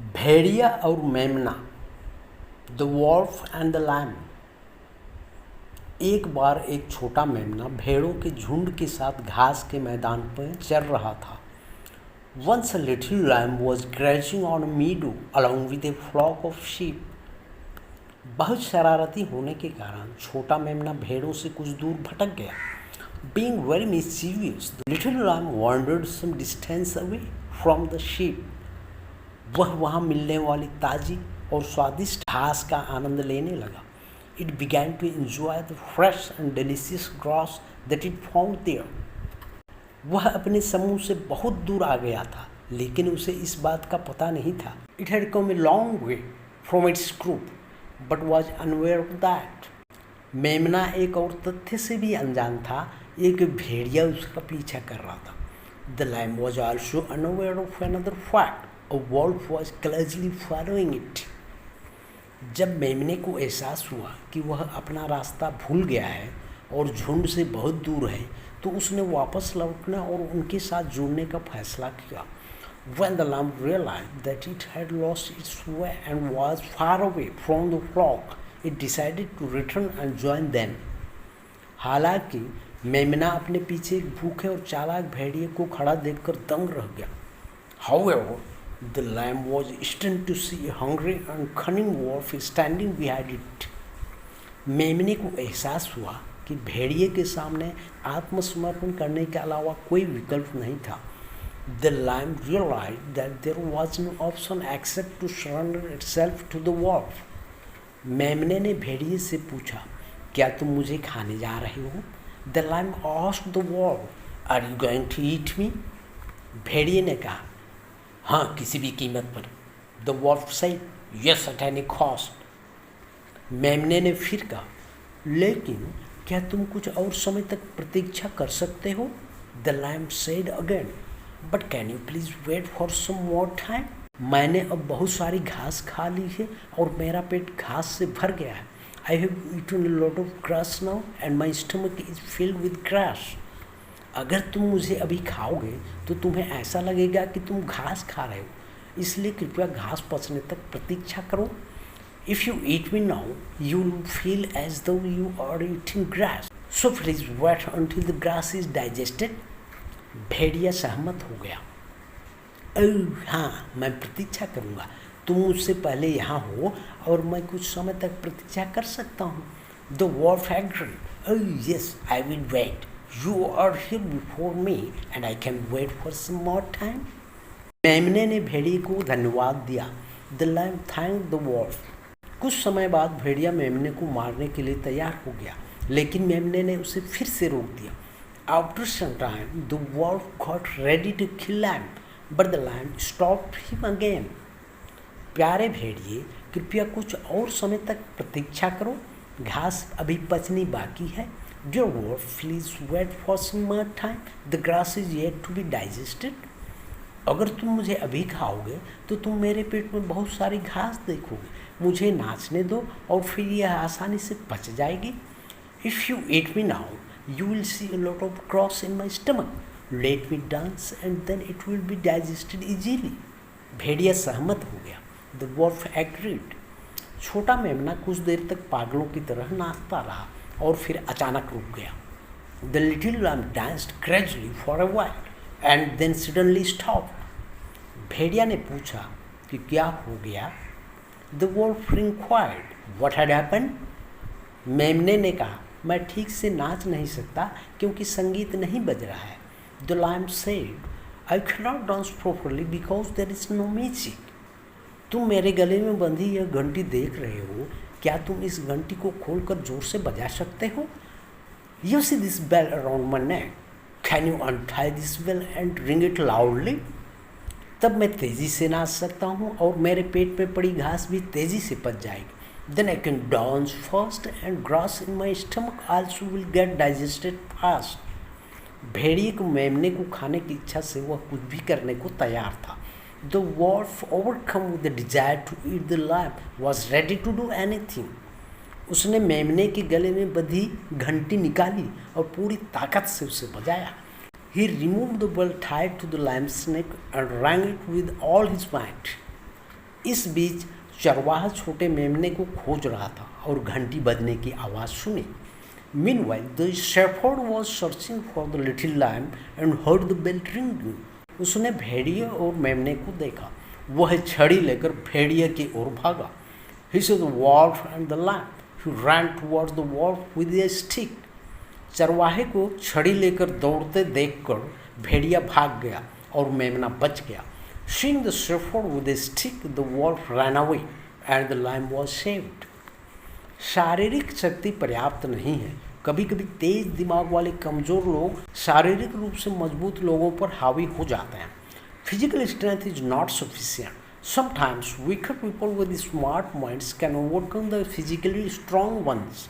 भेड़िया और मेमना, the wolf and the lamb. एक बार एक छोटा मेमना भेड़ों के झुंड के साथ घास के मैदान पर चल रहा था। Once a little lamb was grazing on a meadow along with a flock of sheep. बहुत शरारती होने के कारण छोटा मेमना भेड़ों से कुछ दूर भटक गया। Being very mischievous, the little lamb wandered some distance away from the sheep. वह वहाँ मिलने वाली ताज़ी और स्वादिष्ट घास का आनंद लेने लगा। It began to enjoy the fresh and delicious grass that it found there. वह अपने समूह से बहुत दूर आ गया था, लेकिन उसे इस बात का पता नहीं था। It had come a long way from its group, but was unaware of that. मेमना एक और तथ्य से भी अनजान था, एक भेड़िया उसका पीछा कर रहा था। The lamb was also unaware of another fact. A wolf was closely following it. जब मेमने को एहसास हुआ कि वह अपना रास्ता भूल गया है और झुंड से बहुत दूर है, तो उसने वापस लौटने और उनके साथ जुड़ने का फैसला किया। When the lamb realized that it had lost its way and was far away from the flock, it decided to return and join them. हालांकि मेमना अपने पीछे एक भूखे और चालाक भेड़िए को खड़ा देखकर दंग रह गया। However, the lamb was stunned to see a hungry and cunning wolf standing behind it. मेमने को एहसास हुआ कि भेड़िए के सामने आत्मसमर्पण करने के अलावा कोई विकल्प नहीं था। The lamb realized that there was no option except to surrender itself to the wolf. मेमने ने भेड़िए से पूछा, क्या तुम मुझे खाने जा रहे हो? The lamb asked the wolf, Are you going to eat me? भेड़िए ने कहा, हाँ, किसी भी कीमत पर। The wolf said, Yes, at any cost. मेमने ने फिर कहा, लेकिन क्या तुम कुछ और समय तक प्रतीक्षा कर सकते हो? The lamb said again, But can you please wait for some more time? मैंने अब बहुत सारी घास खा ली है और मेरा पेट घास से भर गया है। I have eaten a lot of grass now and my stomach is filled with grass. अगर तुम मुझे अभी खाओगे तो तुम्हें ऐसा लगेगा कि तुम घास खा रहे हो, इसलिए कृपया घास पचने तक प्रतीक्षा करो। If you eat me now, you will feel as though you are eating grass. So please wait until the grass is digested. भेड़िया सहमत हो गया। हाँ, मैं प्रतीक्षा करूँगा। तुम मुझसे पहले यहाँ हो और मैं कुछ समय तक प्रतीक्षा कर सकता हूँ। The wolf agreed. Oh yes, I will wait. You are here before me and I can wait for some more time. मेमने ने भेड़िए को धन्यवाद दिया। The lamb thanked the wolf. कुछ समय बाद भेड़िया मेमने को मारने के लिए तैयार हो गया, लेकिन मेमने ने उसे फिर से रोक दिया। After some time, the wolf got ready to kill lamb, but the lamb stopped him again. प्यारे भेड़िए, कृपया कुछ और समय तक प्रतीक्षा करो, घास अभी पचनी बाकी है। Dear wolf, please wait for some more time. The grass is yet to be digested. अगर तुम मुझे अभी खाओगे तो तुम मेरे पेट में बहुत सारी घास देखोगे। मुझे नाचने दो और फिर यह आसानी से पच जाएगी। If you eat me now, you will see a lot of grass in my stomach. Let me dance and then it will be digested easily. भेड़िया सहमत हो गया। The wolf agreed. छोटा मेमना कुछ देर तक पागलों की तरह नाचता रहा और फिर अचानक रुक गया। The little lamb danced crazily for a while and then suddenly stopped. भेड़िया ने पूछा कि क्या हो गया? The wolf inquired what had happened. मेमने ने कहा, मैं ठीक से नाच नहीं सकता क्योंकि संगीत नहीं बज रहा है। The lamb said, I cannot dance properly because there is no music. तुम मेरे गले में बंधी यह घंटी देख रहे हो, क्या तुम इस घंटी को खोलकर जोर से बजा सकते हो? You see this bell around my neck. Can you untie this bell and ring it loudly? तब मैं तेजी से नाच सकता हूँ और मेरे पेट में पड़ी घास भी तेजी से पच जाएगी। Then I can dance fast and grass in my stomach also will get digested fast. भेड़िए को मेमने को खाने की इच्छा से वह कुछ भी करने को तैयार था। The wolf, overcome with the desire to eat the lamb, was ready to do anything. उसने मेमने के गले में बंधी घंटी निकाली और पूरी ताकत से उसे बजाया। He removed the bell tied to the lamb's neck and rang it with all his might. इस बीच चरवाहा छोटे मेमने को खोज रहा था और घंटी बजने की आवाज़ सुनी। Meanwhile, the shepherd was searching for the little lamb and heard the bell ringing. उसने भेड़िए और मेमने को देखा। वह छड़ी लेकर भेड़िए की ओर भागा। He saw the wolf and the lamb. He ran towards the wolf with a stick. चरवाहे को छड़ी लेकर दौड़ते देखकर भेड़िया भाग गया और मेमना बच गया। Seeing the shepherd with a stick, the wolf ran away and the lamb was saved. शारीरिक शक्ति पर्याप्त नहीं है। कभी कभी तेज दिमाग वाले कमज़ोर लोग शारीरिक रूप से मजबूत लोगों पर हावी हो जाते हैं। Physical strength is not sufficient. Sometimes weaker people with smart minds can overcome the physically strong ones.